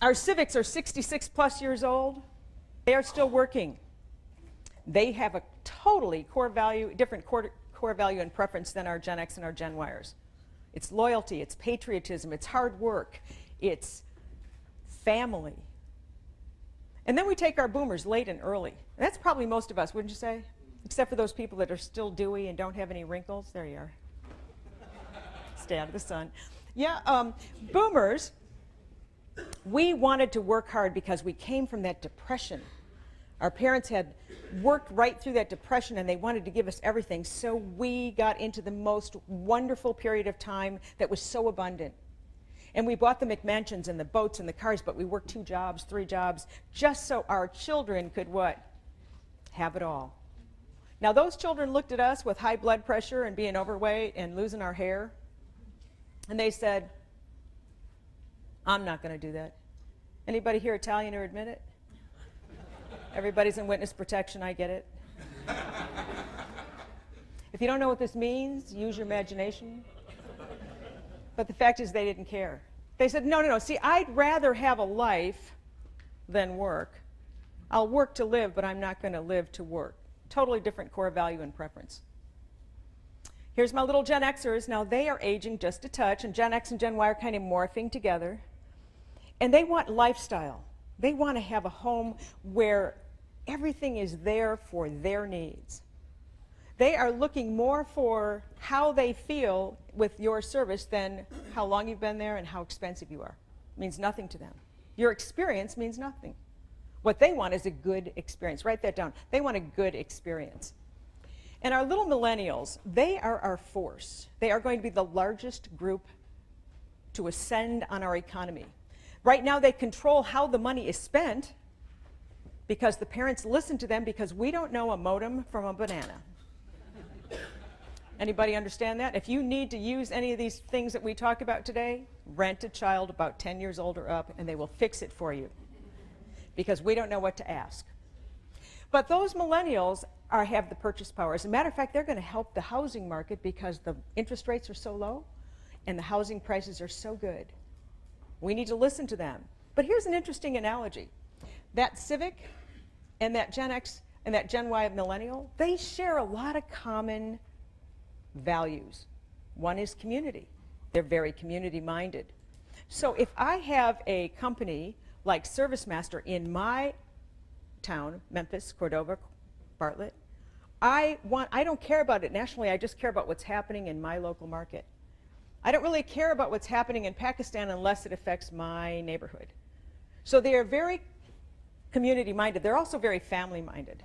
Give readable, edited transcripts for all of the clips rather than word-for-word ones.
Our civics are 66 plus years old. They are still working. They have a totally different core value and preference than our Gen X and our Gen Yers. It's loyalty, it's patriotism, it's hard work, it's family. And then we take our boomers late and early. And that's probably most of us, wouldn't you say? Except for those people that are still dewy and don't have any wrinkles. There you are. Stay out of the sun. Yeah, boomers, we wanted to work hard because we came from that depression. Our parents had worked right through that depression and they wanted to give us everything. So we got into the most wonderful period of time that was so abundant. And we bought the McMansions and the boats and the cars, but we worked 2 jobs, 3 jobs, just so our children could what? Have it all. Now those children looked at us with high blood pressure and being overweight and losing our hair. And they said, I'm not going to do that. Anybody here Italian or admit it? Everybody's in witness protection, I get it. If you don't know what this means, use your imagination. But the fact is they didn't care. They said, no, no, no. See, I'd rather have a life than work. I'll work to live, but I'm not going to live to work. Totally different core value and preference. Here's my little Gen Xers. Now, they are aging just a touch, and Gen X and Gen Y are kind of morphing together. And they want lifestyle. They want to have a home where everything is there for their needs. They are looking more for how they feel with your service than how long you've been there and how expensive you are. It means nothing to them. Your experience means nothing. What they want is a good experience. Write that down. They want a good experience. And our little millennials, they are our force. They are going to be the largest group to ascend on our economy. Right now, they control how the money is spent because the parents listen to them because we don't know a modem from a banana. Anybody understand that? If you need to use any of these things that we talk about today, rent a child about 10 years old or up, and they will fix it for you because we don't know what to ask. But those millennials have the purchase power. As a matter of fact, they're going to help the housing market because the interest rates are so low and the housing prices are so good. We need to listen to them. But here's an interesting analogy. That Civic and that Gen X and that Gen Y millennial, they share a lot of common values. One is community. They're very community-minded. So if I have a company like ServiceMaster in my town, Memphis, Cordova, Bartlett, I don't care about it nationally. I just care about what's happening in my local market. I don't really care about what's happening in Pakistan unless it affects my neighborhood. So they are very community-minded. They're also very family-minded.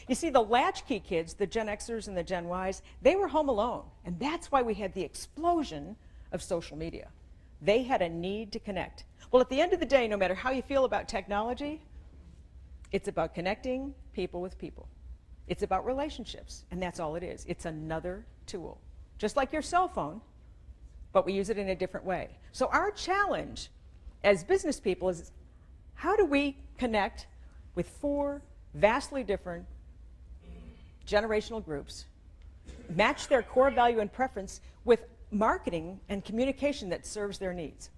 You see, the latchkey kids, the Gen Xers and the Gen Ys, they were home alone. And that's why we had the explosion of social media. They had a need to connect. Well, at the end of the day, no matter how you feel about technology, it's about connecting people with people. It's about relationships, and that's all it is. It's another tool, just like your cell phone, but we use it in a different way. So our challenge as business people is, how do we connect with 4 vastly different generational groups, match their core value and preference with marketing and communication that serves their needs?